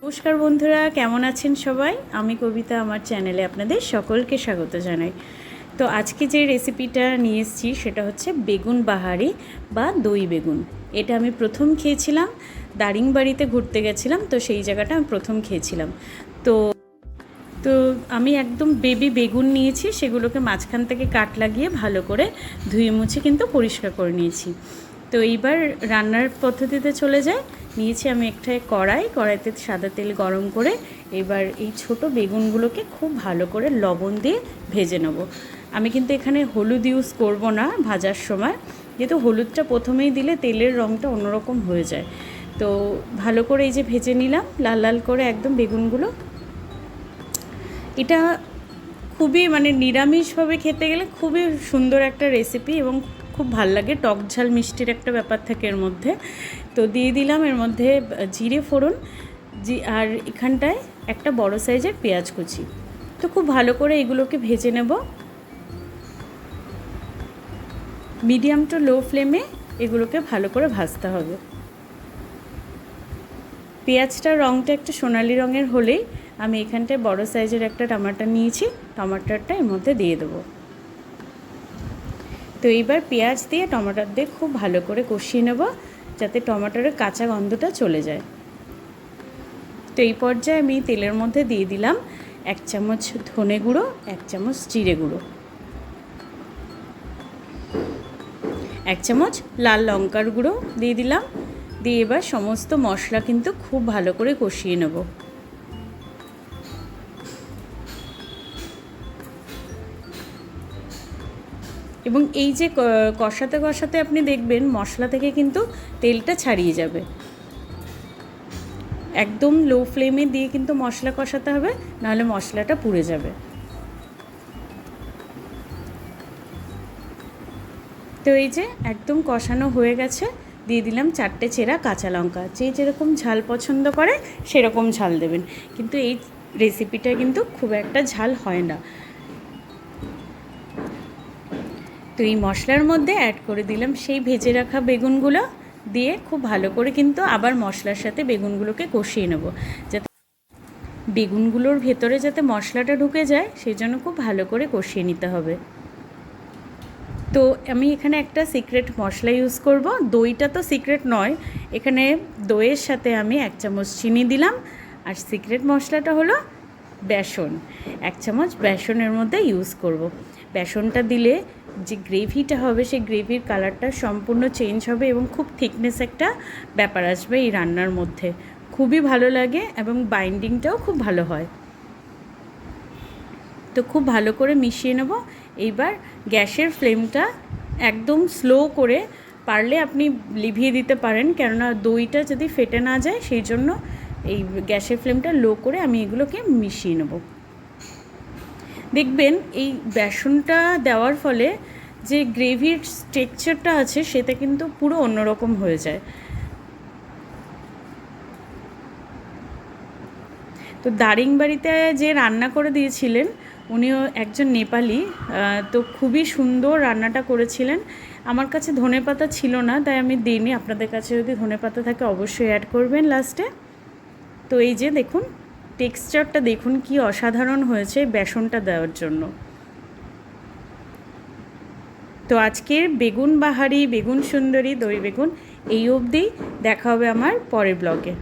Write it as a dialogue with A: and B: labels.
A: নমস্কার বন্ধুরা, কেমন আছেন সবাই? আমি কবিতা, আমার চ্যানেলে আপনাদের সকলকে স্বাগত জানাই। তো আজকে যে রেসিপিটা নিয়ে এসেছি সেটা হচ্ছে বেগুন বাহারি বা দই বেগুন। এটা আমি প্রথম খেয়েছিলাম দারিংবাড়িতে ঘুরতে গেছিলাম, তো সেই জায়গাটা আমি প্রথম খেয়েছিলাম। তো তো আমি একদম বেবি বেগুন নিয়েছি, সেগুলোকে মাঝখান থেকে কাট লাগিয়ে ভালো করে ধুয়ে মুছে কিন্তু পরিষ্কার করে নিয়েছি। তো এইবার রান্নার পদ্ধতিতে চলে যায়। নিয়েছি আমি একটা কড়াইতে সাদা তেল গরম করে এবার এই ছোট বেগুনগুলোকে খুব ভালো করে লবণ দিয়ে ভেজে নেব। আমি কিন্তু এখানে হলুদ ইউজ করব না ভাজার সময়, যেহেতু হলুদটা প্রথমেই দিলে তেলের রঙটা অন্যরকম হয়ে যায়। তো ভালো করে এই যে ভেজে নিলাম লাল লাল করে একদম বেগুনগুলো। এটা খুবই নিরামিষভাবে খেতে গেলে খুবই সুন্দর একটা রেসিপি এবং খুব ভাল লাগে। টক ঝাল মিষ্টির একটা ব্যাপার থাকে এর মধ্যে। তো দিয়ে দিলাম এর মধ্যে জিরে ফোড়ন, আর এখানটায় একটা বড় সাইজের পেঁয়াজ কুচি। তো খুব ভালো করে এগুলোকে ভেজে নেব। মিডিয়াম টু লো ফ্লেমে এগুলোকে ভালো করে ভাজতে হবে। পেঁয়াজটার রঙটা একটু সোনালি রঙের হলেই আমি এখানটায় বড় সাইজের একটা টমাটার নিয়েছি, টমাটারটা এর মধ্যে দিয়ে দেবো। তো এইবার পেঁয়াজ দিয়ে টমাটার দিয়ে খুব ভালো করে কষিয়ে নেব, যাতে টমাটারের কাঁচা গন্ধটা চলে যায়। তো এই পর্যায়ে আমি তেলের মধ্যে দিয়ে দিলাম 1 চামচ ধনে গুঁড়ো, 1 চামচ জিরে গুঁড়ো, 1 চামচ লাল লঙ্কার গুঁড়ো দিয়ে দিলাম। দিয়ে এবার সমস্ত মশলা কিন্তু খুব ভালো করে কষিয়ে নেব। এবং এই যে কষাতে কষাতে আপনি দেখবেন মশলা থেকে কিন্তু তেলটা ছাড়িয়ে যাবে। একদম লো ফ্লেমে দিয়ে কিন্তু মশলা কষাতে হবে, নাহলে মশলাটা পুড়ে যাবে। তো এই যে একদম কষানো হয়ে গেছে, দিয়ে দিলাম 4টে চেরা কাঁচা লঙ্কা। যে যেরকম ঝাল পছন্দ করে সেরকম ঝাল দেবেন, কিন্তু এই রেসিপিটা কিন্তু খুব একটা ঝাল হয় না। তো এই মশলার মধ্যে অ্যাড করে দিলাম সেই ভেজে রাখা বেগুনগুলো, দিয়ে খুব ভালো করে কিন্তু আবার মশলার সাথে বেগুনগুলোকে কষিয়ে নেব, যাতে বেগুনগুলোর ভেতরে যাতে মশলাটা ঢুকে যায় সেই জন্য খুব ভালো করে কষিয়ে নিতে হবে। তো আমি এখানে একটা সিক্রেট মশলা ইউজ করব। দইটা তো সিক্রেট নয়, এখানে দইয়ের সাথে আমি 1 চামচ চিনি দিলাম, আর সিক্রেট মশলাটা হলো বেসন। 1 চামচ বেসনের মধ্যে ইউজ করব। বেসনটা দিলে যে গ্রেভিটা হবে সেই গ্রেভির কালারটা সম্পূর্ণ চেঞ্জ হবে এবং খুব থিকনেস একটা ব্যাপার আসবে এই রান্নার মধ্যে। খুবই ভালো লাগে এবং বাইন্ডিংটাও খুব ভালো হয়। তো খুব ভালো করে মিশিয়ে নেব। এইবার গ্যাসের ফ্লেমটা একদম স্লো করে, পারলে আপনি লিভিয়ে দিতে পারেন, কেননা দইটা যদি ফেটে না যায় সেই জন্য এই গ্যাসের ফ্লেমটা লো করে আমি এগুলোকে মিশিয়ে নেব। দেখবেন এই বেসনটা দেওয়ার ফলে যে গ্রেভির টেক্সচারটা আছে সেটা কিন্তু পুরো অন্যরকম হয়ে যায়। তো দারিংবাড়িতে যে রান্না করে দিয়েছিলেন উনিও একজন নেপালি, তো খুবই সুন্দর রান্নাটা করেছিলেন। আমার কাছে ধনেপাতা ছিল না তাই আমি দিইনি, আপনাদের কাছে যদি ধনেপাতা থাকে অবশ্যই অ্যাড করবেন লাস্টে। তো এই যে দেখুন টেক্সচারটা দেখুন কি অসাধারণ হয়েছে বেসনটা দেওয়ার জন্য। তো আজকের বেগুন বাহারি, বেগুন সুন্দরী, দই বেগুন এই অবধি। দেখা হবে আমার পরের ব্লগে।